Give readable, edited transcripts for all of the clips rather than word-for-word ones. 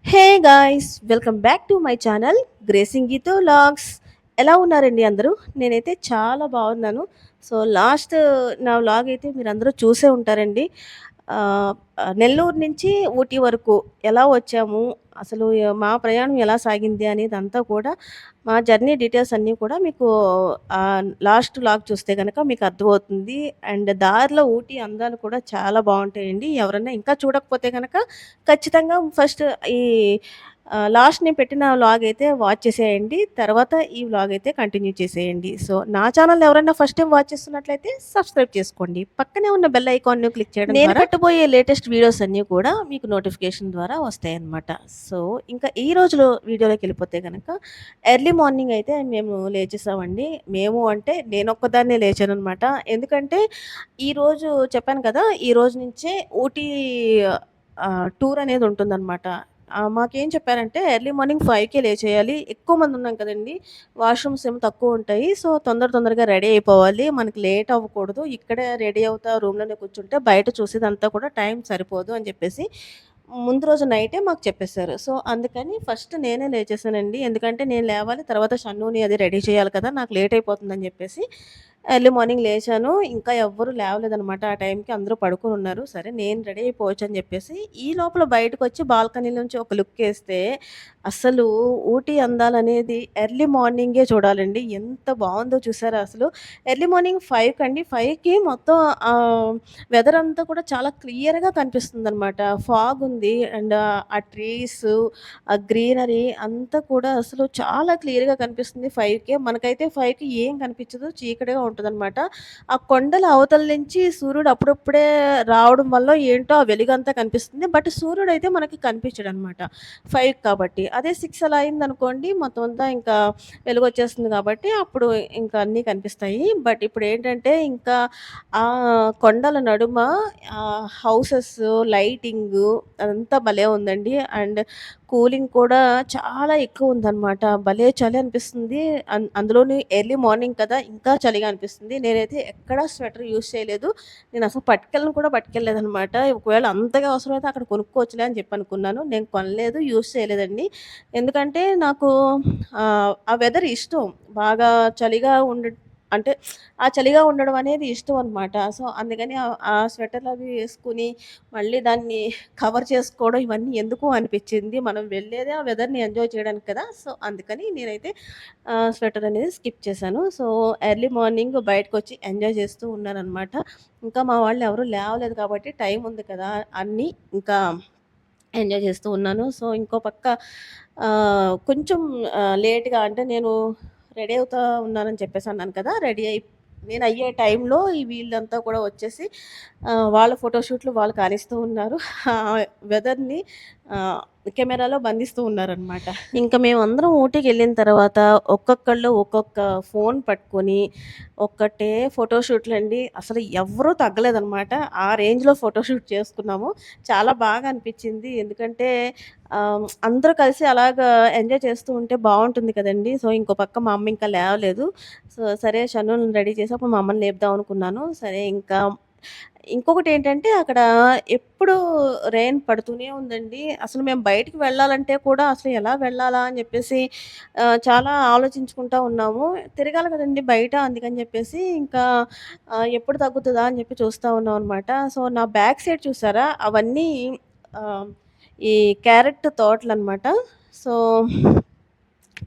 Hey guys! Welcome back to my channel 'gracing Geethu vlogs'. ఎలా ఉన్నారండి అందరూ? నేనైతే చాలా బాగున్నాను. సో, లాస్ట్ నా వ్లాగ్ అయితే మీరందరూ చూసే ఉంటారండి. ఆహ్, నెల్లూరు నుంచి ఊటీ వరకు ఎలా వచ్చాము, అసలు మా ప్రయాణం ఎలా సాగింది అనేదంతా కూడా మా జర్నీ డీటెయిల్స్ అన్నీ కూడా మీకు లాస్ట్ వ్లాగ్ చూస్తే గనక మీకు అర్థమవుతుంది. అండ్ దారిలో ఊటీ అందాలు కూడా చాలా బావుంటాయండి. ఎవరన్నా ఇంకా చూడకపోతే గనక ఖచ్చితంగా ఫస్ట్ ఈ లాస్ట్ నేను పెట్టిన వ్లాగ్ అయితే వాచ్ చేసేయండి. తర్వాత ఈ వ్లాగ్ అయితే కంటిన్యూ చేసేయండి. సో, నా ఛానెల్‌ని ఎవరైనా ఫస్ట్ టైమ్ వాచ్ చేస్తున్నట్లయితే సబ్స్క్రైబ్ చేసుకోండి. పక్కనే ఉన్న బెల్ ఐకాన్‌ని క్లిక్ చేయడం నేను ద్వారా పెట్టబోయే లేటెస్ట్ వీడియోస్ అన్నీ కూడా మీకు నోటిఫికేషన్ ద్వారా వస్తాయన్నమాట. సో, ఇంకా ఈ రోజులో వీడియోలోకెళ్ళిపోతే గనక ఎర్లీ మార్నింగ్ అయితే మేము లేచేసామండి. మేము అంటే నేనొక్కదాన్నే లేచాననమాట. ఎందుకంటే ఈరోజు చెప్పాను కదా! ఈరోజు నుంచే ఊటీ టూర్ అనేది ఉంటుందనమాట. మాకేం చెప్పారంటే ఎర్లీ మార్నింగ్ 5కే లేచేయాలి. ఎక్కువ మంది ఉన్నాం కదండీ! వాష్‌రూమ్స్ ఏమో తక్కువుంటాయి. సో, తొందరగా రెడీ అయిపోవాలి. మనకి లేట్ అవ్వకూడదు. ఇక్కడే రెడీ అవుతా రూమ్‌లోనే కూర్చుంటే బయట చూసేదంతా కూడా టైం సరిపోదు అని చెప్పేసి ముందు రోజు నైటే మాకు చెప్పేసారు. సో, అందుకని ఫస్ట్ నేనే లేచేసానండి. ఎందుకంటే నేను లేవాలి. తర్వాత షన్నుని అది రెడీ చేయాలి కదా! నాకు లేట్ అయిపోతుందని చెప్పేసి ఎర్లీ మార్నింగ్ లేచాను. ఇంకా ఎవ్వరు లేవలేదనమాట. ఆ టైంకి అందరూ పడుకొనున్నారు. సరే నేను రెడీ అయిపోవచ్చని జెప్పేసి, ఈ లోపల బయటకొచ్చి బాల్కనీలోంచి ఒక లుక్కేస్తే, అసలు ఊటీ అందాలనేది ఎర్లీ మార్నింగే చూడాలండి. ఎంత బావుందో చూసారా అసలు. ఎర్లీ మార్నింగ్ 5 కండి. 5కి మొత్తం ఆహ్, వెదర్ అంతా కూడా చాలా క్లియర్‌గా కనిపిస్తుందనమాట. ఫాగ్ ఉంది. అండ్ ఆ ట్రీసు, ఆ గ్రీనరీ అంతా కూడా అసలు చాలా క్లియర్‌గా కనిపిస్తుంది 5కే. మనకైతే 5కి ఏం కనిపించదు. చీకటిగా ఉంటదనమాట. ఆ కొండల అవతల నుంచి సూర్యుడు అప్పుడప్పుడే రావడం వల్లో ఏంటో ఆ వెలుగంతా కనిపిస్తుంది. బట్ సూర్యుడైతే మనకి కనిపించడనమాట 5 కాబట్టి. అదే 6 అలా అయిందనుకోండి మొత్తం అంతా ఇంకా వెలుగొచ్చేస్తుంది కాబట్టి అప్పుడు ఇంకా అన్నీ కనిపిస్తాయి. బట్ ఇప్పుడేంటంటే ఇంకా కొండల నడుమ హౌసెస్, లైటింగు అదంతా భలే ఉందండి. అండ్ కూలింగ్ కూడా చాలా ఎక్కువుందనమాట. భలే చలి అనిపిస్తుంది. అందులోని ఎర్లీ మార్నింగ్ కదా! ఇంకా చలిగా అనిపిస్తుంది. నేనైతే ఎక్కడా స్వెటర్ యూజ్ చేయలేదు. నేనసలు పట్టుకెళ్ళను కూడా పట్టుకెళ్ళలేదనమాట. ఒకవేళ అంతగా అవసరమైతే అక్కడ కొనుక్కోవచ్చులే అని చెప్పి అనుకున్నాను. నేను కొనలేదు, యూజ్ చేయలేదండి. ఎందుకంటే నాకు ఆ వెదర్ ఇష్టం. బాగా చలిగా అంటే ఆ చలిగా ఉండడం అనేది ఇష్టం అనమాట. సో, అందుకని ఆ స్వెటర్‌లవి వేసుకొని మళ్ళీ దాన్ని కవర్ చేసుకోవడం ఇవన్నీ ఎందుకు అనిపిచ్చింది. మనం వెళ్ళేదే ఆ వెదర్‌ని ఎంజాయ్ చేయడానికి కదా! సో, అందుకని నేనైతే స్వెటర్ అనేది స్కిప్ చేశాను. సో, ఎర్లీ మార్నింగ్ బయటకొచ్చి ఎంజాయ్ చేస్తూ ఉన్నాననమాట. ఇంకా మా వాళ్ళు ఎవరు లేవలేదు కాబట్టి టైం ఉంది కదా! అని ఇంకా ఎంజాయ్ చేస్తూ ఉన్నాను. సో, ఇంకో పక్క కొంచెం లేట్‌గా అంటే నేను రెడీ అవుతా ఉన్నానని చెప్పేసి అన్నాను కదా! నేనయ్యే టైంలో వీళ్ళంతా కూడా వచ్చేసి వాళ్ళ ఫోటోషూట్‌లు వాళ్ళు కానిస్తూ ఉన్నారు. ఆ వెదర్‌ని ఆహ్, కెమెరాలో బంధిస్తూ ఉన్నారనమాట. ఇంక మేమందరం ఊటీకెళ్ళిన తర్వాత ఒక్కొక్కళ్ళు ఒక్కొక్క ఫోన్ పట్టుకొని ఒక్కటే ఫోటోషూట్‌లండి. అసలు ఎవ్వరూ తగ్గలేదనమాట. ఆ రేంజ్‌లో ఫోటోషూట్ చేసుకున్నాము. చాలా బాగా అనిపిచ్చింది. ఎందుకంటే అందరూ కలిసి అలాగా ఎంజాయ్ చేస్తూ ఉంటే బావుంటుంది కదండీ! సో, ఇంకో పక్క మా అమ్మ ఇంకా లేవలేదు. సో, సరే షన్నుని రెడీ చేసి అప్పుడు మా అమ్మని లేపుదాం అనుకున్నాను. సరే ఇంకా ఇంకొకటేంటంటే అక్కడ ఎప్పుడూ రెయిన్ పడుతూనే ఉందండి. అసలు మేము బయటికి వెళ్ళాలంటే కూడా అసలు ఎలా వెళ్ళాలా అని జెప్పేసి చాలా ఆలోచించుకుంటా ఉన్నాము. తిరగాలి కదండీ బయట అందుకని జెప్పేసి ఇంకా ఎప్పుడు తగ్గుతదా అని జెప్పి చూస్తా ఉన్నామనమాట. సో, నా బ్యాక్ సైడ్ చూసారా అవన్నీ ఆహ్, ఈ క్యారెట్ తోటలనమాట. సో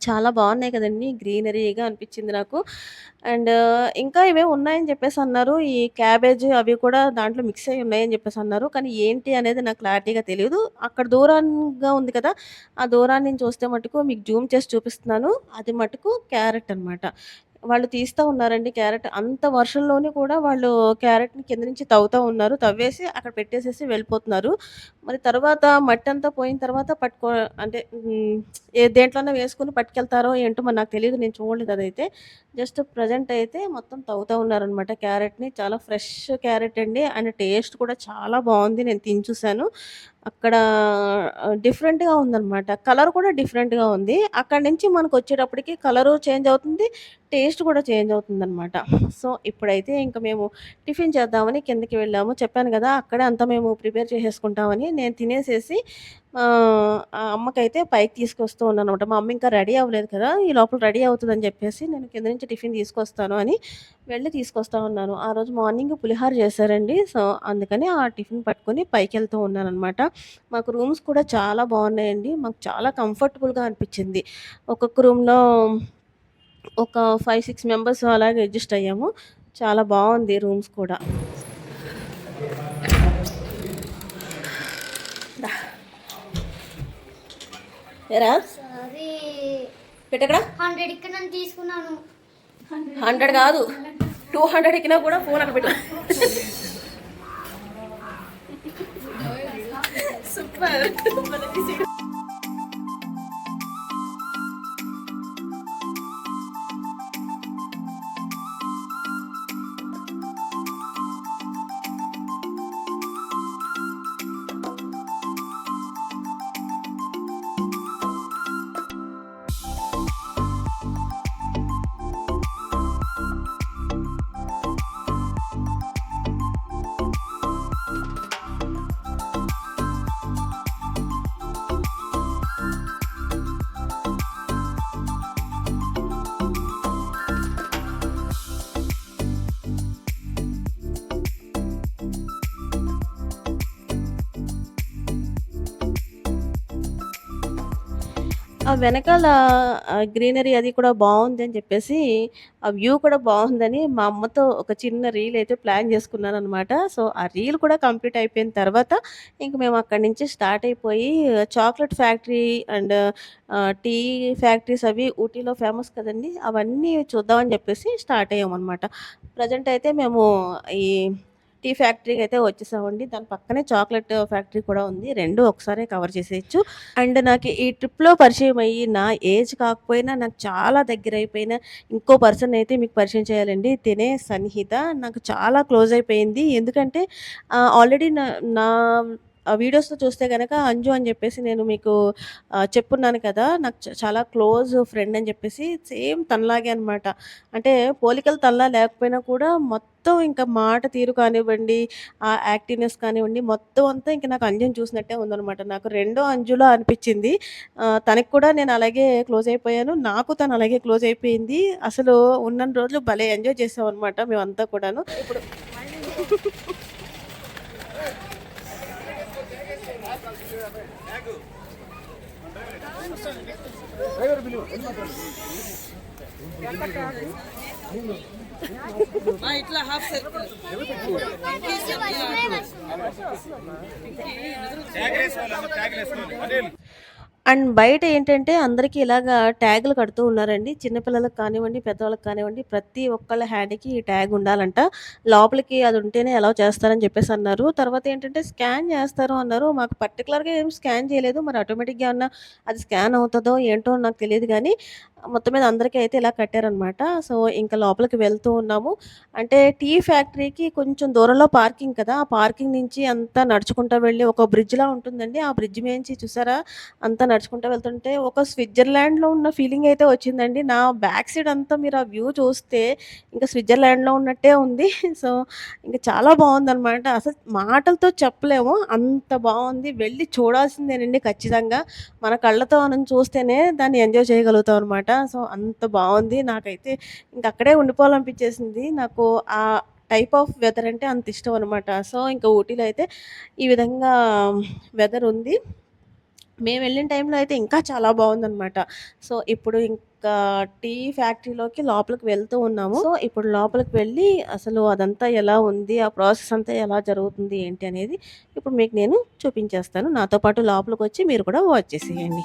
చాలా బావున్నాయి కదండీ! గ్రీనరీగా అనిపిచ్చింది నాకు. అండ్ ఇంకా ఇవేవో ఉన్నాయని చెప్పేసన్నారు. ఈ క్యాబేజ్ అవి కూడా దాంట్లో మిక్స్ అయ్యి ఉన్నాయని చెప్పేసన్నారు. కానీ ఏంటి అనేది నాకు క్లారిటీగా తెలీదు. అక్కడ దూరంగా ఉంది కదా! ఆ దూరాన్ని నుంచి చూస్తే మటుకు మీకు జూమ్ చేసి చూపిస్తున్నాను. అది మటుకు క్యారెట్ అనమాట. వాళ్ళు తీస్తా ఉన్నారండి క్యారెట్. అంత వర్షంలోని కూడా వాళ్ళు క్యారెట్‌ని కింద నుంచి తవ్వుతా ఉన్నారు. తవ్వేసి అక్కడ పెట్టేసేసి వెళ్ళిపోతున్నారు. మరి తర్వాత మట్టంతా పోయిన తర్వాత అంటే దేంట్లోనో వేసుకొని పట్టుకెళ్తారో ఏంటో మరి నాకు తెలీదు. నేను చూడలేదు అదైతే. జస్ట్ ప్రెజెంట్ అయితే మొత్తం తవ్వుతా ఉన్నారనమాట క్యారెట్‌ని. చాలా ఫ్రెష్ క్యారెట్ అండి. అండ్ టేస్ట్ కూడా చాలా బావుంది. నేను తిని చూసాను. అక్కడ డిఫరెంట్‌గా ఉందనమాట. కలర్ కూడా డిఫరెంట్‌గా ఉంది. అక్కడి నుంచి మనకొచ్చేటప్పటికి కలరు చేంజ్ అవుతుంది. టేస్ట్ కూడా చేంజ్ అవుతుందనమాట. సో, ఇప్పుడైతే ఇంక మేము టిఫిన్ చేద్దామని కిందకి వెళ్ళాము. చెప్పాను గదా! అక్కడే అంతా మేము ప్రిపేర్ చేసేసుకుంటామని. నేను తినేసేసి ఆ అమ్మకైతే పైకి తీసుకొస్తూ ఉన్నాననమాట. మా అమ్మ ఇంకా రెడీ అవ్వలేదు కదా! ఈ లోపల రెడీ అవుతదని చెప్పేసి నేను కింద నుంచి టిఫిన్ తీసుకొస్తాను అని వెళ్ళి తీసుకొస్తా ఉన్నాను. ఆ రోజు మార్నింగ్ పులిహోర చేశారండి. సో, అందుకని ఆ టిఫిన్ పట్టుకొని పైకెళ్తూ ఉన్నాననమాట. మాకు రూమ్స్ కూడా చాలా బాగున్నాయండి. మాకు చాలా కంఫర్టబుల్‌గా అనిపిచ్చింది. ఒక్కొక్క రూమ్‌లో ఒక 5, 6 మెంబర్స్ అలాగే అడ్జస్ట్ అయ్యాము. చాలా బావుంది రూమ్స్ కూడా. దా ఏరా అది పెట్టెక్కడ? 100 ఇక్కడ నేను తీసుకున్నాను. 100 కాదు. 200 ఎక్కినా కూడా ఫోన్ అక్కడ పెట్టు. సూపర్. ఆ వెనకాల గ్రీనరీ అది కూడా బావుందని చెప్పేసి, ఆ వ్యూ కూడా బావుందని మా అమ్మతో ఒక చిన్న రీల్ అయితే ప్లాన్ చేసుకున్నాననమాట. సో, ఆ రీల్ కూడా కంప్లీట్ అయిపోయిన తర్వాత ఇంక మేము అక్కడి నుంచి స్టార్ట్ అయిపోయి chocolate factory and tea factories అవి ఊటీలో ఫేమస్ కదండీ! అవన్నీ చూద్దామని చెప్పేసి స్టార్ట్ అయ్యామనమాట. ప్రెజెంట్ అయితే మేము ఈ టీ ఫ్యాక్టరీకయితే వచ్చేసామండి. దాని పక్కనే చాక్లెట్ ఫ్యాక్టరీ కూడా ఉంది. 2 ఒకసారే కవర్ చేసేయొచ్చు. అండ్ నాకు ఈ ట్రిప్‌లో పరిచయమయ్యి, నా ఏజ్ కాకపోయినా నాకు చాలా దగ్గరైపోయిన ఇంకో పర్సన్‌నయితే మీకు పరిచయం చేయాలండి. తినే సన్నిహిత. నాకు చాలా క్లోజ్ అయిపోయింది. ఎందుకంటే ఆల్రెడీ నా వీడియోస్‌లో చూస్తే గనక అంజు అని జెప్పేసి నేను మీకు చెప్పున్నాను కదా! నాకు చాలా క్లోజ్ ఫ్రెండ్ అని జెప్పేసి సేమ్ తనలాగే అనమాట. అంటే పోలికలు తనలా లేకపోయినా కూడా మొత్తం ఇంకా మాట తీరు కానివ్వండి, ఆ యాక్టివ్‌నెస్ కానివ్వండి, మొత్తం అంతా ఇంక నాకు అంజుని చూసినట్టే ఉందనమాట. నాకు రెండో అంజులా అనిపిచ్చింది. తనకి కూడా నేను అలాగే క్లోజ్ అయిపోయాను. నాకు తను అలాగే క్లోజ్ అయిపోయింది. అసలు ఉన్నన్ని రోజులు భలే ఎంజాయ్ చేసామనమాట మేమంతా కూడాను. ఇప్పుడు ఇట్లా హాఫ్ సర్కిల్ అండ్ బయట ఏంటంటే అందరికీ ఇలాగా ట్యాగులు కడుతూ ఉన్నారండి. చిన్న పిల్లలకి కానివ్వండి, పెద్దవాళ్ళకి కానివ్వండి, ప్రతి ఒక్కళ్ళ హ్యాండ్‌కి ఈ ట్యాగ్ ఉండాలంట. లోపలికి అది ఉంటేనే అలౌ చేస్తారని చెప్పేసి అన్నారు. తర్వాత ఏంటంటే స్కాన్ చేస్తారు అన్నారు. మాకు పర్టిక్యులర్‌గా ఏం స్కాన్ చేయలేదు. మరి ఆటోమేటిక్‌గా ఏమన్నా అది స్కాన్ అవుతదో ఏంటో నాకు తెలీదు గానీ, మొత్తం మీద అందరికీ అయితే ఇలా కట్టారనమాట. సో, ఇంక లోపలికి వెళ్తూ ఉన్నాము. అంటే టీ ఫ్యాక్టరీకి కొంచెం దూరంలో పార్కింగ్ కదా! ఆ పార్కింగ్ నుంచి అంతా నడుచుకుంటా వెళ్ళి ఒక బ్రిడ్జ్‌లా ఉంటుందండి. ఆ బ్రిడ్జ్ మీంచి చూసారా అంతా నడుచుకుంటా వెళ్తుంటే ఒక స్విట్జర్లాండ్‌లో ఉన్న ఫీలింగ్ అయితే వచ్చిందండి. నా బ్యాక్ సైడ్ అంతా మీరు ఆ వ్యూ చూస్తే ఇంక స్విట్జర్లాండ్‌లో ఉన్నట్టే ఉంది. సో, ఇంక చాలా బావుందనమాట. అసలు మాటలతో చెప్పలేము. అంత బావుంది. వెళ్లి చూడాల్సిందేనండి ఖచ్చితంగా. మన కళ్ళతో మనం చూస్తేనే దాన్ని ఎంజాయ్ చేయగలుగుతాం అనమాట. సో, అంత బావుంది. నాకైతే ఇంక అక్కడే ఉండిపోవాలనిపించేసింది. నాకు ఆ టైప్ ఆఫ్ వెదర్ అంటే అంత ఇష్టం అనమాట. సో, ఇంక ఊటీలో అయితే ఈ విధంగా వెదర్ ఉంది. మేమెళ్ళిన టైంలో అయితే ఇంకా చాలా బావుందనమాట. సో, ఇప్పుడు ఇంకా టీ ఫ్యాక్టరీలోకి లోపలికి వెళ్తూ ఉన్నాము. సో, ఇప్పుడు లోపలికి వెళ్ళి అసలు అదంతా ఎలా ఉంది? ఆ ప్రాసెస్ అంతా ఎలా జరుగుతుంది? ఏంటి అనేది ఇప్పుడు మీకు నేను చూపించేస్తాను. నాతో పాటు లోపలికొచ్చి మీరు కూడా వాచ్ చేసేయండి.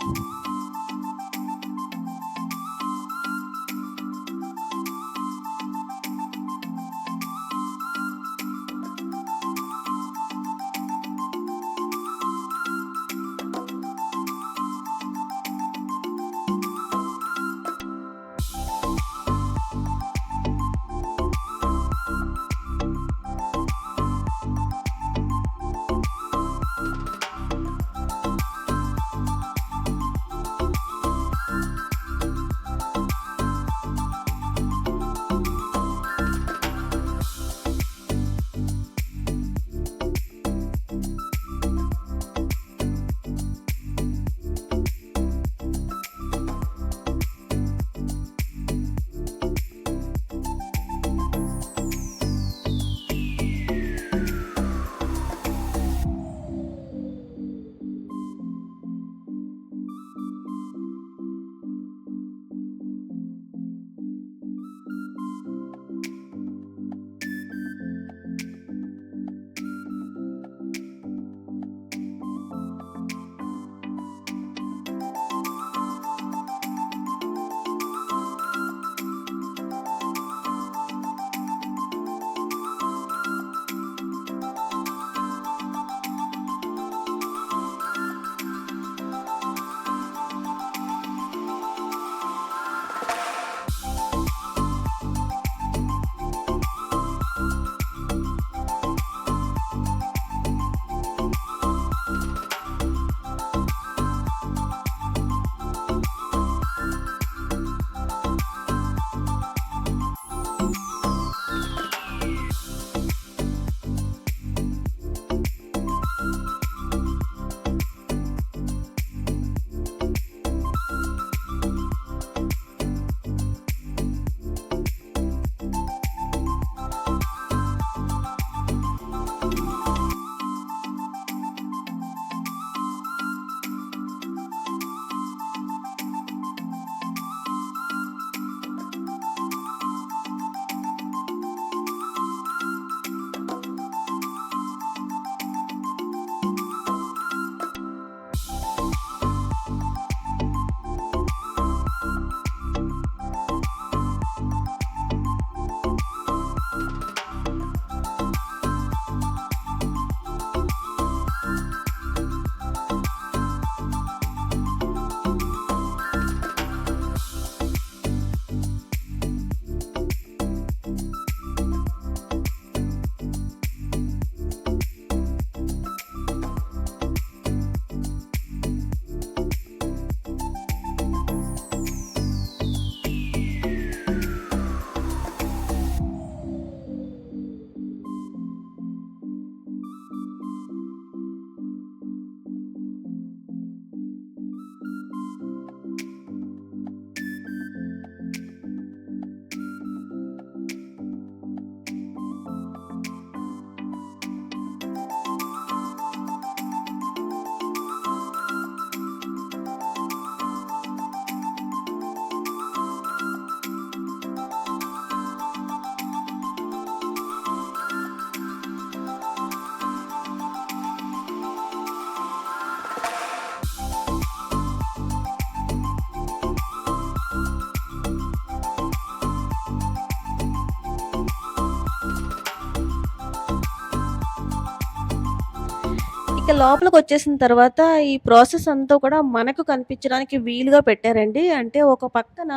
ఇక లోపలికొచ్చేసిన తర్వాత ఈ ప్రాసెస్ అంతా కూడా మనకు కనిపించడానికి వీలుగా పెట్టారండి. అంటే ఒక పక్కన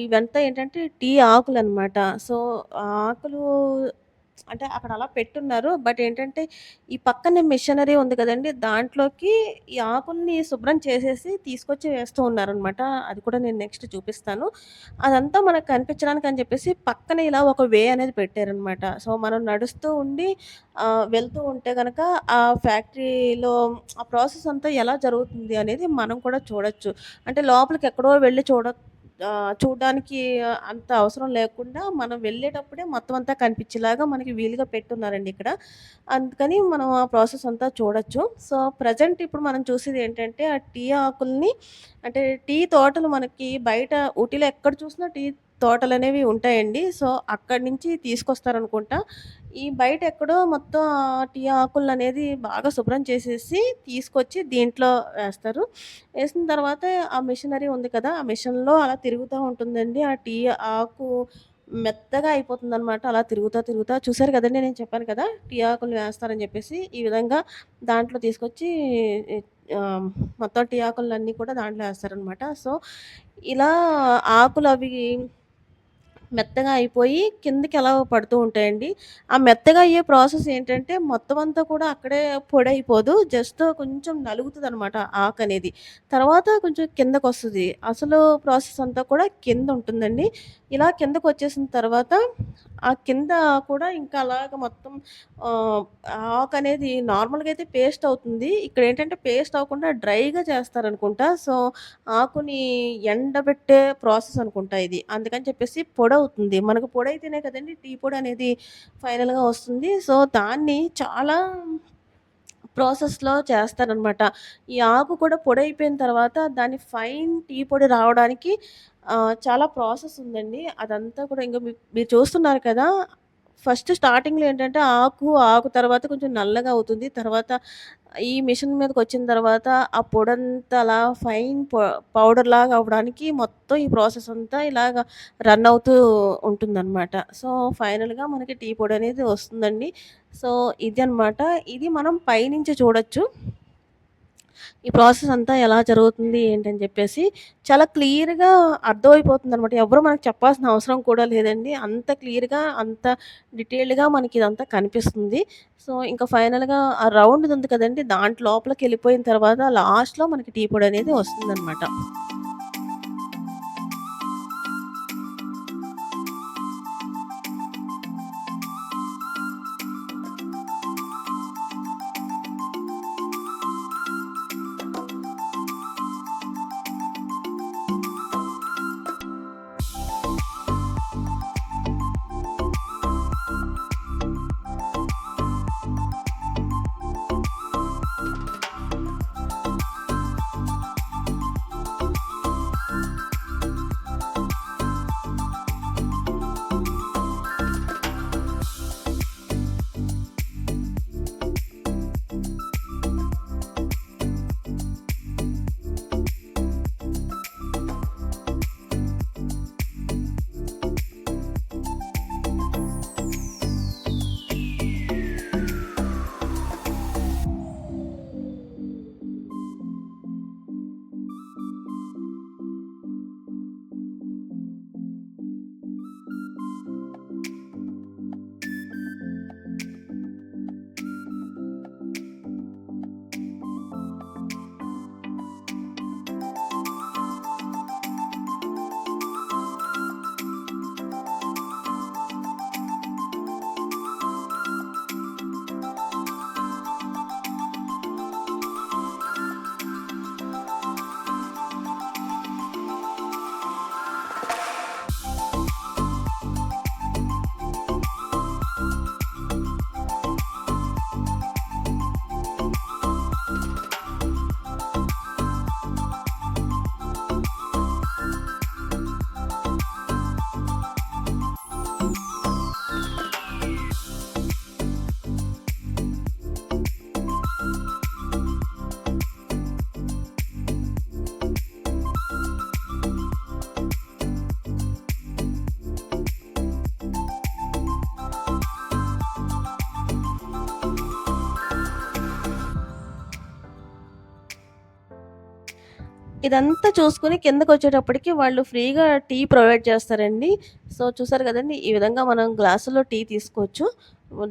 ఇవంతా ఏంటంటే టీ ఆకులనమాట. సో, ఆ ఆకులు అంటే అక్కడ అలా పెట్టున్నారు. బట్ ఏంటంటే ఈ పక్కనే మిషనరీ ఉంది కదండీ! దాంట్లోకి ఈ ఆకుల్ని శుభ్రం చేసేసి తీసుకొచ్చి వేస్తూ ఉన్నారనమాట. అది కూడా నేను నెక్స్ట్ చూపిస్తాను. అదంతా మనకు కనిపించడానికి అని చెప్పేసి పక్కన ఇలా ఒక వే అనేది పెట్టారనమాట. సో, మనం నడుస్తూ ఉండి వెళ్తూ ఉంటే గనక ఆ ఫ్యాక్టరీలో ఆ ప్రాసెస్ అంతా ఎలా జరుగుతుంది అనేది మనం కూడా చూడొచ్చు. అంటే లోపలికి ఎక్కడో వెళ్లి చూడ్డానికి అంత అవసరం లేకుండా మనం వెళ్ళేటప్పుడే మొత్తం అంతా కనిపించేలాగా మనకి వీలుగా పెట్టున్నారండి ఇక్కడ. అందుకని మనం ఆ ప్రాసెస్ అంతా చూడొచ్చు. సో, ప్రెజెంట్ ఇప్పుడు మనం చూసేది ఏంటంటే ఆ టీ ఆకుల్ని అంటే టీ తోటలు మనకి బయట ఊటీలో ఎక్కడ చూసినా టీ తోటలనేవి ఉంటాయండి. సో, అక్కడి నుంచి తీసుకొస్తారనుకుంటా. ఈ బయట ఎక్కడో మొత్తం టీ ఆకులనేది బాగా శుభ్రం చేసేసి తీసుకొచ్చి దీంట్లో వేస్తారు. ఏసిన తర్వాత ఆ మిషనరీ ఉంది కదా! ఆ మిషన్‌లో అలా తిరుగుతా ఉంటుందండి. ఆ టీ ఆకు మెత్తగా అయిపోతుందనమాట. అలా తిరుగుతా, తిరుగుతా చూసారు కదండీ! నేను చెప్పాను కదా! టీ ఆకులు వేస్తారని జెప్పేసి. ఈ విధంగా దాంట్లో తీసుకొచ్చి ఆహ్, మొత్తం టీ ఆకులన్నీ కూడా దాంట్లో ఏస్తారనమాట. సో, ఇలా ఆకులవి మెత్తగా అయిపోయి కిందకి అలా పడుతూ ఉంటాయండి. ఆ మెత్తగా అయ్యే ప్రాసెస్ ఏంటంటే మొత్తం అంతా కూడా అక్కడే పొడైపోదు. జస్ట్ కొంచెం నలుగుతదనమాట ఆకనేది. తర్వాత కొంచెం కిందకొస్తది. అసలు ప్రాసెస్ అంతా కూడా కిందుంటుందండి. ఇలా కిందకొచ్చేసిన తర్వాత ఆ కింద కూడా ఇంకా అలాగ మొత్తం ఆహ్, ఆకనేది నార్మల్‌గా అయితే పేస్ట్ అవుతుంది. ఇక్కడేంటంటే పేస్ట్ అవ్వకుండా డ్రైగా చేస్తారనుకుంటా. సో, ఆకుని ఎండబెట్టే ప్రాసెస్ అనుకుంటా ఇది. అందుకని చెప్పేసి పొడవుతుంది. మనకు పొడైతేనే కదండీ టీ పొడనేది ఫైనల్‌గా వస్తుంది. సో, దాన్ని చాలా ప్రాసెస్‌లో చేస్తారనమాట. ఈ ఆకు కూడా పొడైపోయిన తర్వాత దాన్ని ఫైన్ టీ పొడి రావడానికి చాలా ప్రాసెస్ ఉందండి. అదంతా కూడా ఇంక మీరు చూస్తున్నారు కదా! ఫస్ట్ స్టార్టింగ్‌లో ఏంటంటే ఆకు తర్వాత కొంచెం నల్లగా అవుతుంది. తర్వాత ఈ మిషన్ మీదకొచ్చిన తర్వాత ఆ పొడంతా అలా ఫైన్ పౌడర్‌లాగా అవ్వడానికి మొత్తం ఈ ప్రాసెస్ అంతా ఇలాగ రన్ అవుతూ ఉంటుందనమాట. సో, ఫైనల్‌గా మనకి టీ పొడనేది వస్తుందండి. సో, ఇదనమాట. ఇది మనం పైనుంచి చూడొచ్చు. ఈ ప్రాసెస్ అంతా ఎలా జరుగుతుంది ఏంటని చెప్పేసి చాలా క్లియర్‌గా అర్థమైపోతుందనమాట. ఎవరు మనకు చెప్పాల్సిన అవసరం కూడా లేదండి. అంత క్లియర్‌గా, అంత డీటెయిల్డ్‌గా మనకిదంతా కనిపిస్తుంది. సో, ఇంక ఫైనల్‌గా ఆ రౌండ్‌ది ఉంది కదండీ! దాంట్లో లోపలికెళ్ళిపోయిన తర్వాత లాస్ట్‌లో మనకి టీ పొడనేది వస్తుందనమాట. ఇదంతా చూసుకొని కిందకొచ్చేటప్పటికి వాళ్ళు ఫ్రీగా టీ ప్రొవైడ్ చేస్తారండి. సో, చూసారు గదండీ! ఈ విధంగా మనం గ్లాసులో టీ తీసుకోవచ్చు.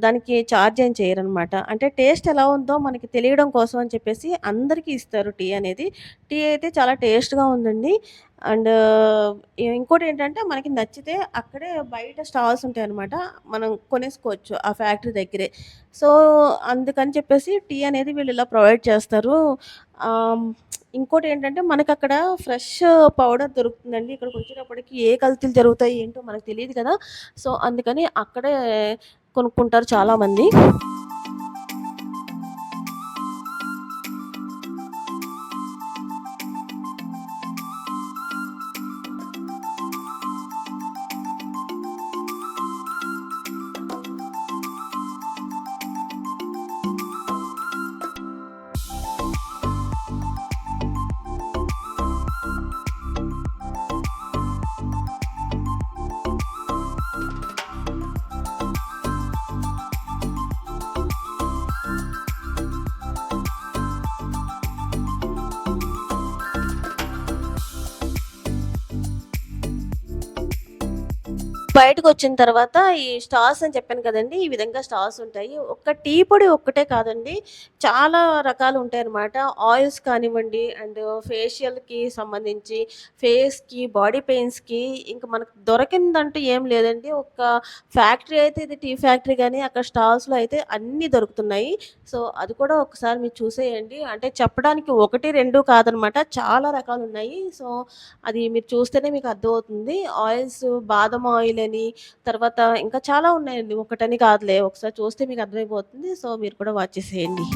దానికి చార్జ్ ఏం చేయరనమాట. అంటే టేస్ట్ ఎలా ఉందో మనకి తెలియడం కోసం అని చెప్పేసి అందరికీ ఇస్తారు టీ అనేది. టీ అయితే చాలా టేస్ట్‌గా ఉందండి. అండ్ ఇంకోటేంటంటే మనకి నచ్చితే అక్కడే బయట స్టాల్స్ ఉంటాయనమాట. మనం కొనేసుకోవచ్చు ఆ ఫ్యాక్టరీ దగ్గరే. సో, అందుకని చెప్పేసి టీ అనేది వీళ్ళు ఇలా ప్రొవైడ్ చేస్తారు. ఆహ్, ఇంకోటేంటంటే మనకక్కడ ఫ్రెష్ పౌడర్ దొరుకుతుందండి. ఇక్కడికొచ్చేటప్పటికి ఏ కల్తీలు జరుగుతాయి ఏంటో మనకు తెలీదు కదా! సో, అందుకని అక్కడే కొనుక్కుంటారు చాలామంది. బయటకొచ్చిన తర్వాత ఈ స్టాల్స్ అని చెప్పాను కదండీ! ఈ విధంగా స్టాల్స్ ఉంటాయి. ఒక్క టీ పొడి ఒక్కటే కాదండి. చాలా రకాలుంటాయనమాట. ఆయిల్స్ కానివ్వండి అండ్ ఫేషియల్‌కి సంబంధించి, ఫేస్‌కి, బాడీ పెయిన్స్‌కి ఇంక మనకు దొరకిందంటూ ఏం లేదండి. ఒక ఫ్యాక్టరీ అయితే ఇది టీ ఫ్యాక్టరీ గానీ, అక్కడ స్టాల్స్‌లో అయితే అన్నీ దొరుకుతున్నాయి. సో, అది కూడా ఒకసారి మీరు చూసేయండి. అంటే చెప్పడానికి 1, 2 కాదనమాట. చాలా రకాలున్నాయి. సో, అది మీరు చూస్తేనే మీకు అర్థమవుతుంది. ఆయిల్స్ బాదం ఆయిల్ అని, తర్వాత ఇంకా చాలా ఉన్నాయండి. ఒకటని కాదులే. ఒకసారి చూస్తే మీకు అర్థమైపోతుంది. సో, మీరు కూడా వాచ్ చేసేయండి.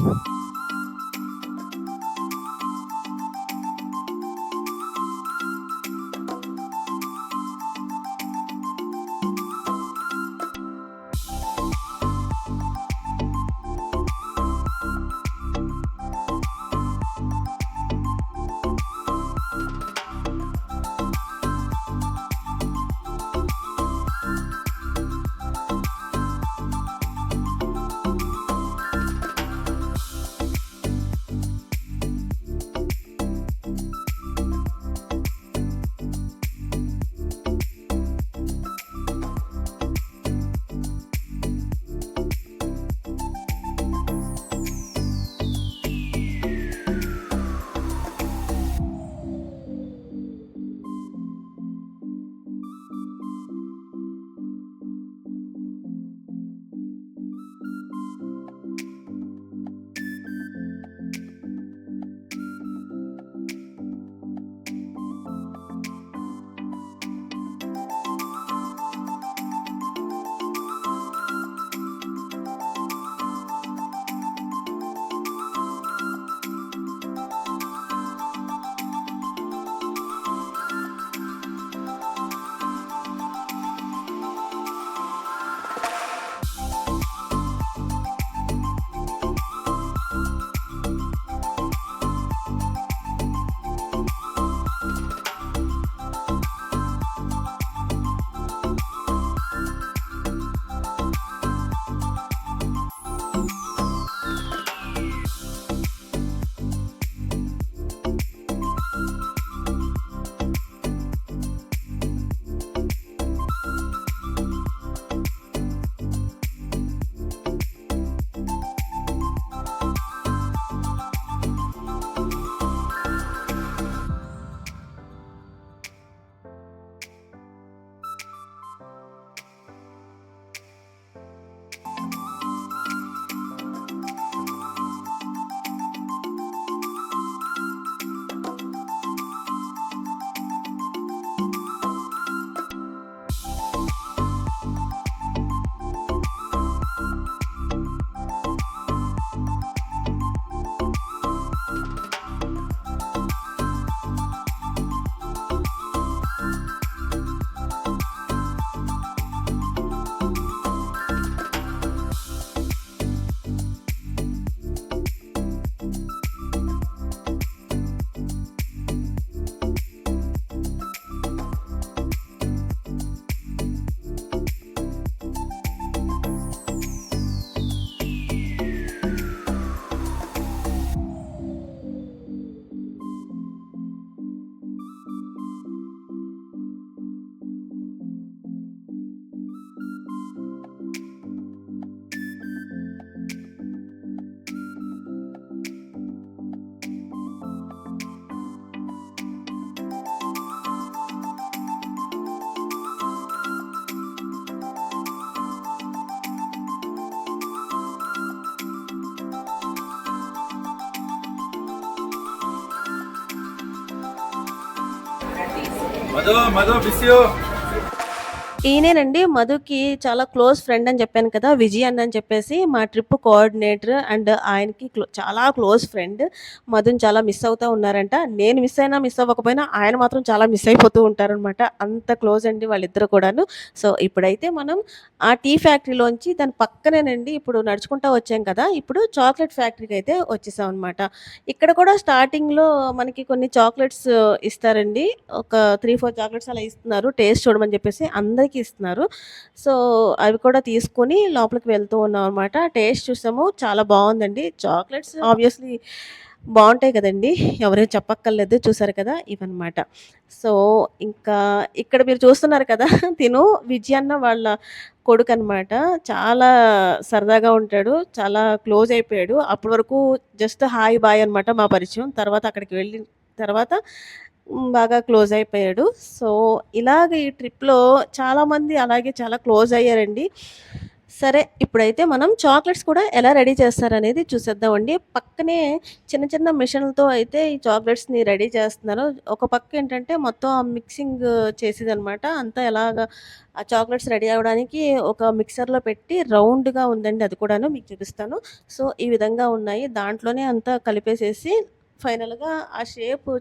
Madhu Madhu miss you. ఈయనేనండి మధుకి చాలా క్లోజ్ ఫ్రెండ్ అని చెప్పాను కదా! విజయ్ అన్న అని చెప్పేసి మా ట్రిప్ కోఆర్డినేటర్ అండ్ ఆయనకి చాలా క్లోజ్ ఫ్రెండ్. మధుని చాలా మిస్ అవుతా ఉన్నారంట. నేను మిస్ అయినా, మిస్ అవ్వకపోయినా ఆయన మాత్రం చాలా మిస్ అయిపోతూ ఉంటారనమాట. అంత క్లోజ్ అండి వాళ్ళిద్దరు కూడాను. సో, ఇప్పుడైతే మనం ఆ టీ ఫ్యాక్టరీలోంచి దాని పక్కనేనండి ఇప్పుడు నడుచుకుంటా వచ్చాం కదా! ఇప్పుడు చాక్లెట్ ఫ్యాక్టరీకైతే వచ్చేసామనమాట. ఇక్కడ కూడా స్టార్టింగ్‌లో మనకి కొన్ని చాక్లెట్స్ ఇస్తారండి. ఒక 3, 4 చాక్లెట్స్ అలా ఇస్తున్నారు. టేస్ట్ చూడమని చెప్పేసి అందరికీ ఇస్తున్నారు. సో, అవి కూడా తీసుకొని లోపలికి వెళ్తూ ఉన్నామనమాట. టేస్ట్ చూసాము. చాలా బావుందండి. చాక్లెట్స్ ఆబ్వియస్‌లీ బావుంటాయి కదండీ! ఎవరేం చెప్పక్కర్లేదు. చూసారు కదా! ఇవన్నమాట. సో, ఇంకా ఇక్కడ మీరు చూస్తున్నారు కదా! తిను విజయన్న వాళ్ళ కొడుకనమాట. చాలా సరదాగా ఉంటాడు. చాలా క్లోజ్ అయిపోయాడు. అప్పటి వరకు జస్ట్ హాయ్, బాయ్ అనమాట మా పరిచయం. తర్వాత అక్కడికి వెళ్ళిన తర్వాత బాగా క్లోజ్ అయిపోయాడు. సో, ఇలాగ ఈ ట్రిప్‌లో చాలామంది అలాగే చాలా క్లోజ్ అయ్యారండి. సరే, ఇప్పుడైతే మనం చాక్లెట్స్ కూడా ఎలా రెడీ చేస్తారనేది చూసేద్దామండి. పక్కనే చిన్న చిన్న మిషన్‌లతో అయితే ఈ చాక్లెట్స్‌ని రెడీ చేస్తున్నారు. ఒక పక్క ఏంటంటే మొత్తం మిక్సింగ్ చేసేదనమాట. అంతా ఎలాగా ఆ చాక్లెట్స్ రెడీ అవ్వడానికి ఒక మిక్సర్‌లో పెట్టి రౌండ్‌గా ఉందండి అది కూడాను మీకు చూపిస్తాను. సో, ఈ విధంగా ఉన్నాయి. దాంట్లోనే అంతా కలిపేసేసి ఫైనల్‌గా ఆ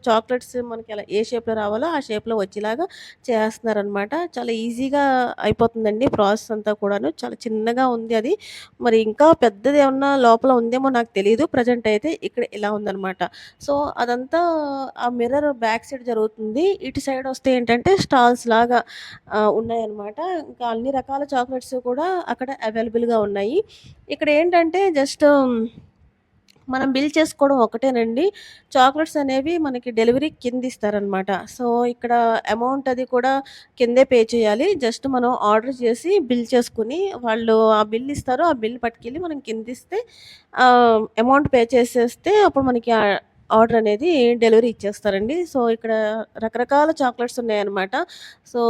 చాక్లెట్స్ మనకి ఎలా ఏ షేప్‌లో రావాలో ఆ షేప్‌లో వచ్చేలాగా చేస్తున్నారనమాట. చాలా ఈజీగా అయిపోతుందండి ప్రాసెస్ అంతా కూడాను. చాలా చిన్నగా ఉంది అది. మరి ఇంకా పెద్దదేమన్నా లోపల ఉందేమో నాకు తెలీదు. ప్రెజెంట్ అయితే ఇక్కడ ఇలా ఉందనమాట. సో, అదంతా ఆ మిర్రర్ బ్యాక్ సైడ్ జరుగుతుంది. ఇటు సైడ్ వస్తే ఏంటంటే స్టాల్స్ లాగా ఉన్నాయన్నమాట. ఇంకా అన్ని రకాల చాక్లెట్స్ కూడా అక్కడ అవైలబుల్‌గా ఉన్నాయి. ఇక్కడ ఏంటంటే జస్ట్ మనం బిల్ చేసుకోవడం ఒకటేనండి. చాక్లెట్స్ అనేవి మనకి డెలివరీ కిందిస్తారనమాట. సో, ఇక్కడ అమౌంట్ అది కూడా కిందే పే చేయాలి. జస్ట్ మనం ఆర్డర్ చేసి బిల్ చేసుకొని వాళ్ళు ఆ బిల్ ఇస్తారు. ఆ బిల్ పట్టుకెళ్ళి మనం కిందిస్తే అమౌంట్ పే చేసేస్తే అప్పుడు మనకి ఆర్డర్ అనేది డెలివరీ ఇచ్చేస్తారండి. సో, ఇక్కడ రకరకాల చాక్లెట్స్ ఉన్నాయన్నమాట. సో,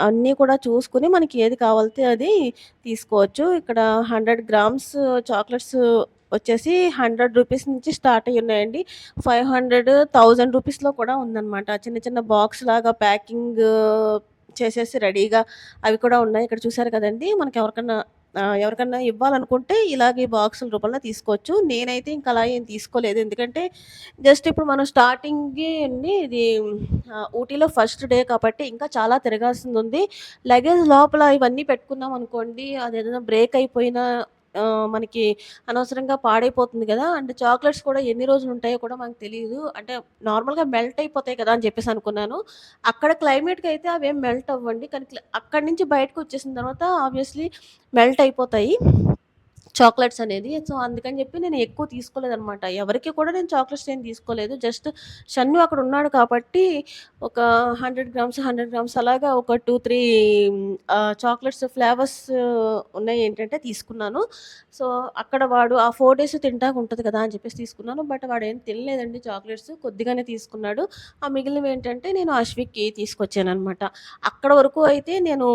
అన్నీ కూడా చూసుకొని మనకి ఏది కావాలితే అది తీసుకోవచ్చు. ఇక్కడ 100 గ్రామ్స్ చాక్లెట్స్ వచ్చేసి రూ. 100 నుంచి స్టార్ట్ అయ్యున్నాయండి. 500, 1000 రూపీస్‌లో కూడా ఉందనమాట. చిన్న చిన్న బాక్స్ లాగా ప్యాకింగ్ చేసేసి రెడీగా అవి కూడా ఉన్నాయి. ఇక్కడ చూసారు కదండీ! ఎవరికన్నా ఇవ్వాలనుకుంటే ఇలాగే బాక్సుల రూపంలో తీసుకోవచ్చు. నేనైతే ఇంక అలా ఏం తీసుకోలేదు. ఎందుకంటే జస్ట్ ఇప్పుడు మనం స్టార్టింగే అండి ఇది ఊటీలో ఫస్ట్ డే కాబట్టి ఇంకా చాలా తిరగాల్సిందుంది. లగేజ్ లోపల ఇవన్నీ పెట్టుకున్నామనుకోండి అదేదైనా బ్రేక్ అయిపోయినా మనకి అనవసరంగా పాడైపోతుంది గదా! అండ్ చాక్లెట్స్ కూడా ఎన్ని రోజులుంటాయో కూడా మనకు తెలీదు. అంటే నార్మల్‌గా మెల్ట్ అయిపోతాయి కదా! అని చెప్పేసి అనుకున్నాను. అక్కడ క్లైమేట్‌కయితే అవేం మెల్ట్ అవ్వండి. కానీ అక్కడి నుంచి బయటకొచ్చేసిన తర్వాత ఆబ్వియస్‌లీ మెల్ట్ అయిపోతాయి. చాక్లెట్స్ అనేది. సో, అందుకని జెప్పి నేను ఎక్కువ తీసుకోలేదనమాట. ఎవరికీ కూడా నేను చాక్లెట్స్ ఏం తీసుకోలేదు. జస్ట్ షన్ను అక్కడున్నాడు కాబట్టి ఒక 100 గ్రామ్స్, 100 గ్రామ్స్ అలాగా ఒక 2, 3 చాక్లెట్స్ ఫ్లేవర్స్ ఉన్నయేంటంటే తీసుకున్నాను. సో, అక్కడ వాడు ఆ 4 డేస్ తింటాకుంటది కదా! అని చెప్పేసి తీసుకున్నాను. బట్ వాడేం తినలేదండి చాక్లెట్స్. కొద్దిగానే తీసుకున్నాడు. ఆ మిగిలినవేంటంటే నేను అశ్విక్‌కి తీసుకొచ్చాననమాట. అక్కడ వరకు అయితే నేను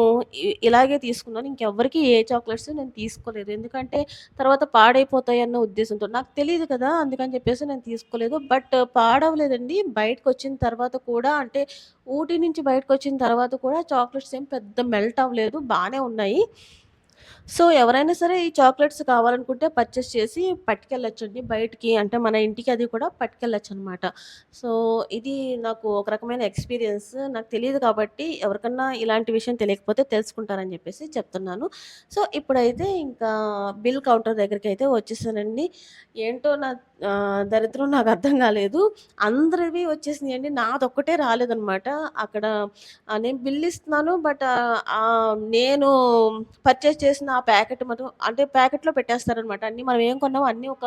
ఇలాగే తీసుకున్నాను. ఇంకెవ్వరికీ ఏ చాక్లెట్స్ నేను తీసుకోలేదు. ఎందుకంటే తర్వాత పాడైపోతాయన్న ఉద్దేశంతో. నాకు తెలీదు కదా! అందుకని చెప్పేసి నేను తీసుకోలేదు. బట్ పాడవలేదండి. బయటకొచ్చిన తర్వాత కూడా అంటే ఊటీ నుంచి బయటకొచ్చిన తర్వాత కూడా చాక్లెట్స్ ఏం పెద్ద మెల్ట్ అవ్వలేదు. బానే ఉన్నాయి. సో, ఎవరైనా సరే ఈ చాక్లెట్స్ కావాలనుకుంటే పర్చేస్ చేసి పట్టుకెళ్ళొచ్చండి బయటికి. అంటే మన ఇంటికి అది కూడా పట్టుకెళ్ళొచ్చనమాట. సో, ఇది నాకు ఒక రకమైన ఎక్స్‌పీరియన్స్. నాకు తెలీదు కాబట్టి ఎవరికన్నా ఇలాంటి విషయం తెలియకపోతే తెలుసుకుంటారని జెప్పేసి చెప్తున్నాను. సో, ఇప్పుడైతే ఇంకా బిల్ కౌంటర్ దగ్గరికైతే వచ్చేసానండి. ఏంటో దరిద్రం నాకర్థం గాలేదు. అందరివి వచ్చేసినియండి. నాదొక్కటే రాలేదనమాట. అక్కడ నేను బిల్ ఇస్తున్నాను. బట్ నేను పర్చేస్ చేసిన ఆ ప్యాకెట్ మాత్రం అంటే ప్యాకెట్‌లో పెట్టేస్తారనమాట. అన్నీ మనం ఏం కొన్నామో అన్నీ ఒక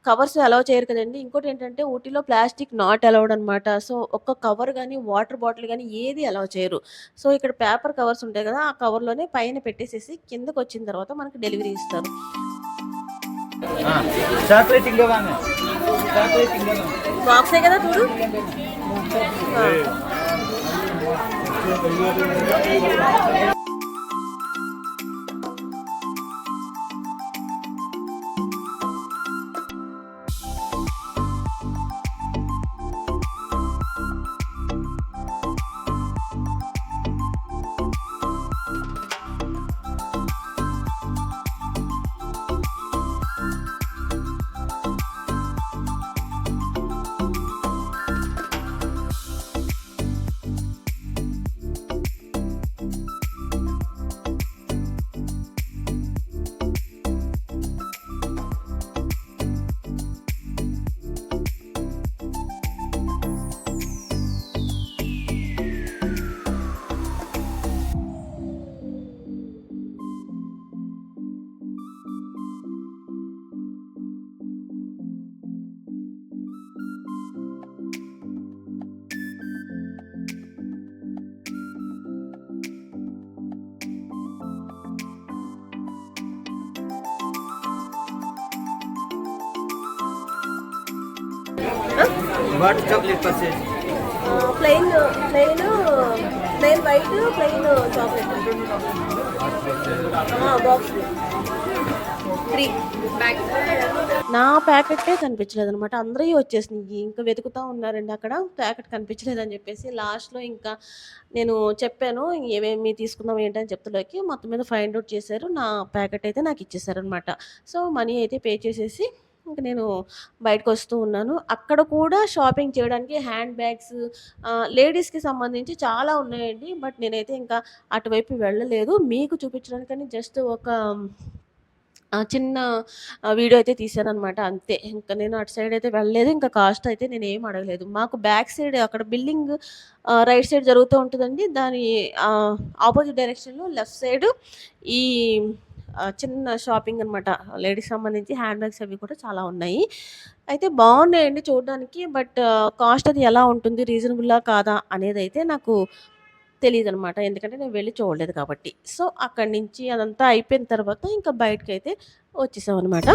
కవర్స్ అలౌ చేయరు కదండీ! ఇంకోటేంటంటే ఊటీలో ప్లాస్టిక్ నాట్ అలౌడ్ అనమాట. సో, ఒక్క కవర్ గాని, వాటర్ బాటిల్ గాని ఏది అలౌ చేయరు. సో, ఇక్కడ పేపర్ కవర్స్ ఉంటాయి గదా! ఆ కవర్‌లోనే పైన పెట్టేసేసి కిందకొచ్చిన తర్వాత మనకు డెలివరీ ఇస్తారు. చాక్లెట్ ఇంగ వాంగ. చాక్లెట్ ఇంగ వాంగ. బాక్సే కదా చూడు. ఆ! What chocolate purchase? Plain white plain chocolate box 3 నా ప్యాకెటే కనిపించలేదు అనమాట. అందరూ వచ్చేసినాయి. ఇంకా వెతుకుతూ ఉన్నారండి అక్కడ. ప్యాకెట్ కనిపించలేదని చెప్పేసి లాస్ట్లో ఇంకా నేను చెప్పాను ఏమేమి తీసుకుందాం ఏంటని చెప్తలోకి మొత్తం మీద ఫైండ్ అవుట్ చేశారు. నా ప్యాకెట్ అయితే నాకు ఇచ్చేసారనమాట. సో మనీ అయితే పే చేసేసి ఇంక నేను బయటకు వస్తూ ఉన్నాను. అక్కడ కూడా షాపింగ్ చేయడానికి హ్యాండ్ బ్యాగ్స్ లేడీస్కి సంబంధించి చాలా ఉన్నాయండి. బట్ నేనైతే ఇంకా అటువైపు వెళ్ళలేదు. మీకు చూపించడానికని జస్ట్ ఒక చిన్న వీడియో అయితే తీశాననమాట అంతే. ఇంకా నేను అటు సైడ్ అయితే వెళ్ళలేదు. ఇంకా కాస్ట్ అయితే నేను ఏం అడగలేదు. మాకు బ్యాక్ సైడ్ అక్కడ బిల్డింగ్ రైట్ సైడ్ జరుగుతూ ఉంటుందండి. దాని ఆపోజిట్ డైరెక్షన్లో లెఫ్ట్ సైడ్ ఈ చిన్న షాపింగ్ అనమాట. లేడీస్ సంబంధించి హ్యాండ్ బ్యాగ్స్ అవి కూడా చాలా ఉన్నాయి. అయితే బాగున్నాయండి చూడడానికి. బట్ కాస్ట్ అది ఎలా ఉంటుంది, రీజనబుల్లా కాదా అనేది అయితే నాకు తెలీదనమాట. ఎందుకంటే నేను వెళ్ళి చూడలేదు కాబట్టి. సో అక్కడి నుంచి అదంతా అయిపోయిన తర్వాత ఇంకా బయటకైతే వచ్చేసామనమాట.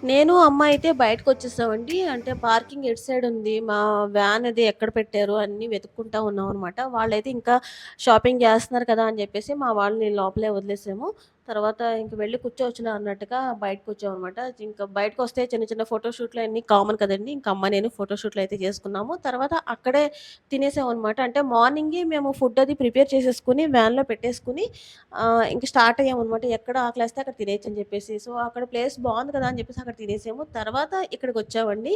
నేను, అమ్మ అయితే బయటకొచ్చేసామండి. అంటే పార్కింగ్ ఎటు సైడ్ ఉంది, మా వ్యాన్ అది ఎక్కడ పెట్టారు అన్నీ వెతుక్కుంటా ఉన్నామనమాట. వాళ్ళైతే ఇంకా షాపింగ్ చేస్తున్నారు కదా అని చెప్పేసి మా వాళ్ళని లోపలే వదిలేసాము. తర్వాత ఇంక వెళ్ళి కూర్చోవచ్చులే అన్నట్టుగా బయటకొచ్చామనమాట. ఇంకా బయటకొస్తే చిన్న చిన్న ఫోటోషూట్లు అన్నీ కామన్ కదండీ! ఇంక అమ్మ, నేను ఫోటోషూట్లు అయితే చేసుకున్నాము. తర్వాత అక్కడే తినేసామనమాట. అంటే మార్నింగే మేము ఫుడ్ అది ప్రిపేర్ చేసేసుకొని వ్యాన్‌లో పెట్టేసుకొని ఇంక స్టార్ట్ అయ్యామనమాట. ఎక్కడ ఆకలేస్తే అక్కడ తినేయొచ్చని చెప్పేసి. సో అక్కడ ప్లేస్ బాగుంది కదా అని చెప్పేసి అక్కడ తినేసాము. తర్వాత ఇక్కడికొచ్చామండి.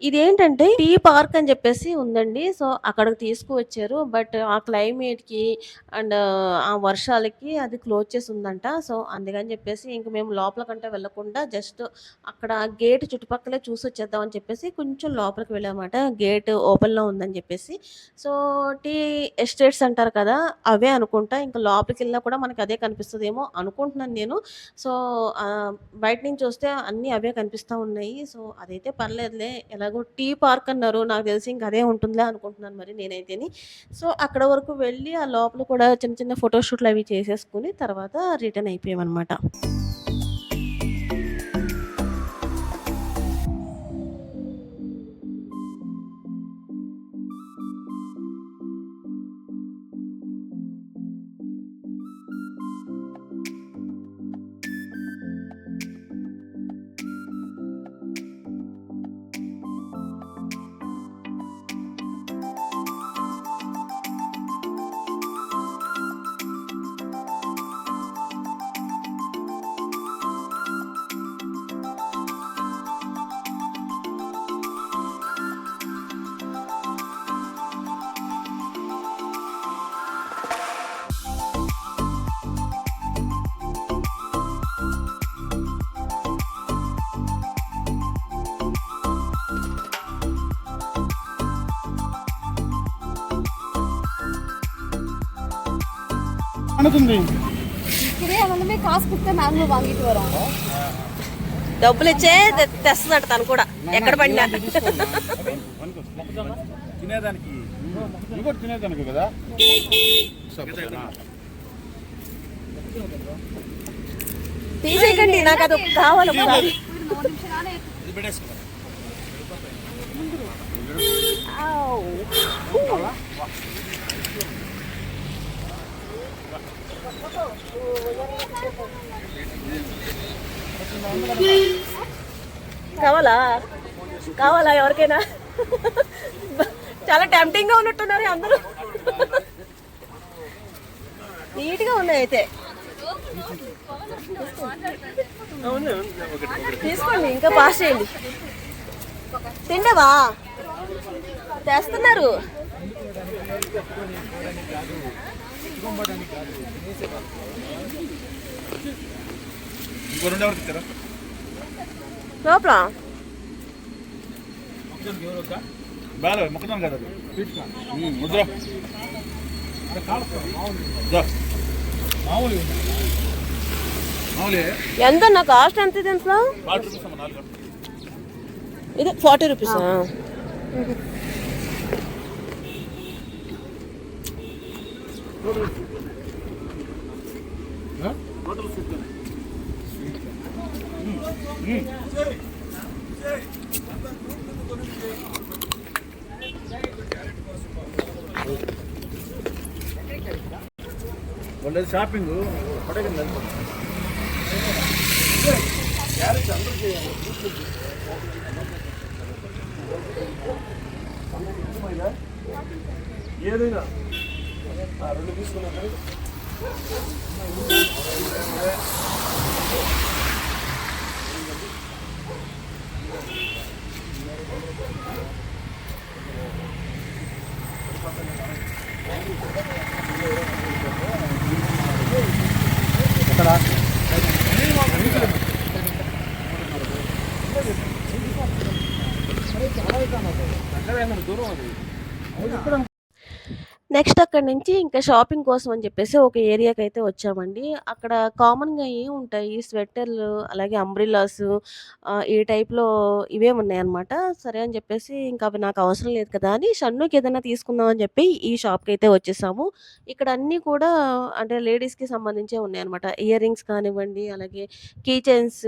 ఇదేంటంటే టీ పార్క్ అని చెప్పేసి ఉందండి. సో అక్కడికి తీసుకువచ్చారు. బట్ ఆ క్లైమేట్‌కి అండ్ ఆ వర్షాలకి అది క్లోజ్ చేసి ఉందంట. సో అందుకని చెప్పేసి ఇంక మేము లోపలికంటే వెళ్ళకుండా జస్ట్ అక్కడ గేట్ చుట్టుపక్కలే చూసొచ్చేద్దాం అని చెప్పేసి కొంచెం లోపలికి వెళ్ళామన్నమాట. గేట్ ఓపెన్‌లో ఉందని చెప్పేసి. సో టీ ఎస్టేట్స్ అంటారు కదా! అవే అనుకుంటా. ఇంకా లోపలికెళ్ళినా కూడా మనకి అదే కనిపిస్తదేమో అనుకుంటున్నాను నేను. సో బయట నుంచి వస్తే అన్నీ అవే కనిపిస్తా ఉన్నాయి. సో అదైతే పర్లేదులే. ఎలాగో టీ పార్క్ అన్నారు. నాకు తెలిసి ఇంక అదే ఉంటుందిలే అనుకుంటున్నాను మరి నేనైతేని. సో అక్కడ వరకు వెళ్ళి ఆ లోపల కూడా చిన్న చిన్న ఫోటోషూట్లు అవి చేసేసుకొని తర్వాత రిటర్న్ అయిపోయామనమాట. డబ్బులు ఇచ్చే తెస్తుందట తను కూడా ఎక్కడ పడినా. తినేదానికి ఇంకోటి తినేదానికి కదా తీసేయకండి, నాకు అది కావాలి ఒకసారి. ఇది పెట్టేసుకో కావాలా కావాలా ఎవరికైనా? చాలా టెంప్టింగ్ గా ఉన్నట్టున్నారు అందరూ. నీట్గా ఉన్నాయి అయితే. తీసుకోండి, ఇంకా పాస్ చేయండి. తిండవా తెస్తున్నారు. ఇంకో రెండు ఎవరు తింటారా లోపల బాగా మొక్కదాం కదా ముద్ర మామూలు మామూలే ఎంత నా కాస్ట్ ఎంత తెలుసా? ఇది 40 రూపీస్. వాళ్ళది షాపింగ్ ఏదైనా రెండు తీసుకున్నా దూరం అది నెక్స్ట్ అక్కడి నుంచి ఇంకా షాపింగ్ కోసం అని చెప్పేసి ఒక ఏరియాకి అయితే వచ్చామండి. అక్కడ కామన్‌గా ఏముంటాయి స్వెటర్‌లు, అలాగే అంబ్రెల్లాస్ ఈ టైప్‌లో ఇవే ఉన్నాయన్నమాట. సరే అని చెప్పేసి ఇంకా అవి నాకు అవసరం లేదు కదా అని షన్నుకి ఏదైనా తీసుకుందాం అని చెప్పి ఈ షాప్‌కైతే వచ్చేసాము. ఇక్కడ అన్నీ కూడా అంటే లేడీస్‌కి సంబంధించే ఉన్నాయన్నమాట. ఇయర్ రింగ్స్ కానివ్వండి, అలాగే కీ చైన్స్,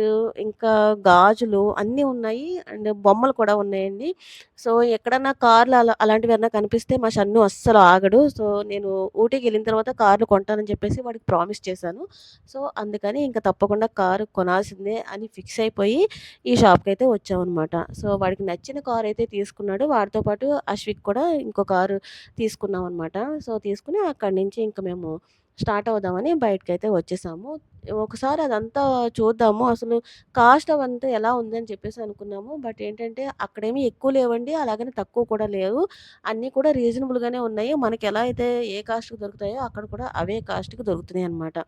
ఇంకా గాజులు అన్నీ ఉన్నాయి. అండ్ బొమ్మలు కూడా ఉన్నాయండి. సో, ఎక్కడన్నా కార్లు అలాంటివేమన్నా కనిపిస్తే మా షన్ను అస్సలు ఆగడు. సో, నేను ఊటీకెళ్ళిన తర్వాత కార్లు కొంటానని చెప్పేసి వాడికి ప్రామిస్ చేశాను. సో, అందుకని ఇంక తప్పకుండా కారు కొనాల్సిందే అని ఫిక్స్ అయిపోయి ఈ షాప్‌కైతే వచ్చామనమాట. సో, వాడికి నచ్చిన కారైతే తీసుకున్నాడు. వాడితో పాటు అశ్విక్ కూడా ఇంకో కారు తీసుకున్నామనమాట. సో, తీసుకొని అక్కడి నుంచి ఇంక మేము స్టార్ట్ అవుదామని బయటకైతే వచ్చేసాము. ఒకసారి అదంతా చూద్దాము. అసలు కాస్ట్ అవంతా ఎలా ఉందని చెప్పేసి అనుకున్నాము. బట్ ఏంటంటే అక్కడేమి ఎక్కువ లేవండి. అలాగని తక్కువ కూడా లేవు. అన్నీ కూడా రీజనబుల్‌గానే ఉన్నాయి. మనకెలా అయితే ఏ కాస్ట్‌కి దొరుకుతాయో అక్కడ కూడా అవే కాస్ట్‌కి దొరుకుతున్నాయన్నమాట.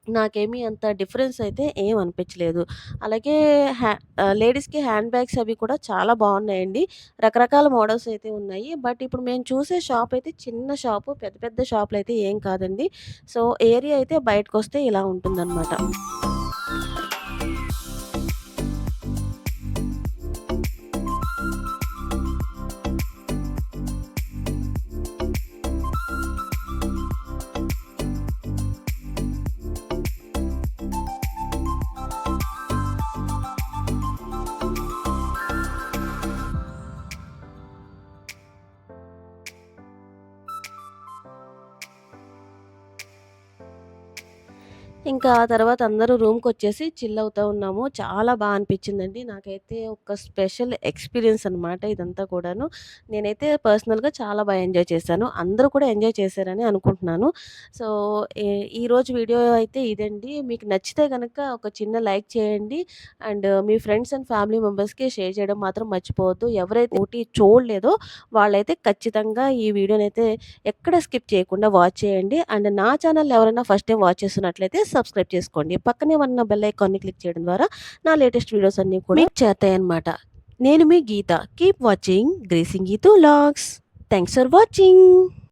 నాకేమి అంత డిఫరెన్స్ అయితే ఏం అనిపించలేదు. అలాగే లేడీస్‌కి హ్యాండ్ బ్యాగ్స్ అవి కూడా చాలా బాగున్నాయండి. రకరకాల మోడల్స్ అయితే ఉన్నాయి. బట్ ఇప్పుడు మేము చూసే షాప్ అయితే చిన్న షాపు. పెద్ద పెద్ద షాపులయితే ఏం కాదండి. సో, ఏరియా అయితే బయటకొస్తే ఇలా ఉంటుందనమాట. ఇంకా ఆ తర్వాత అందరూ రూమ్‌కొచ్చేసి చిల్ అవుతా ఉన్నాము. చాలా అనిపించిందండి. నాకైతే ఒక స్పెషల్ ఎక్స్‌పీరియన్స్ అనమాట ఇదంతా కూడాను. నేనైతే పర్సనల్‌గా చాలా ఎంజాయ్ చేశాను. అందరూ కూడా ఎంజాయ్ చేశారని అనుకుంటున్నాను. సో, ఈరోజు వీడియో అయితే ఇదండి. మీకు నచ్చితే గనక ఒక చిన్న లైక్ చేయండి. And me friends and family మెంబర్స్‌కి షేర్ చేయడం మాత్రం మర్చిపోవద్దు. ఎవరైతే ఊటీ చూడలేదో వాళ్ళైతే ఖచ్చితంగా ఈ వీడియోనైతే ఎక్కడ స్కిప్ చేయకుండా వాచ్ చేయండి. అండ్ నా ఛానల్ ఎవరైనా ఫస్ట్ టైమ్ వాచ్ చేస్తున్నట్లయితే సబ్స్క్రైబ్ చేసుకోండి. పక్కనే ఉన్న బెల్ ఐకాన్‌ని క్లిక్ చేయడం ద్వారా నా లేటెస్ట్ వీడియోస్ అన్నీ కూడా మీకు చేరతాయన్నమాట. నేను మీ Geetha. Keep watching gracing Geethu vlogs. Thanks for watching.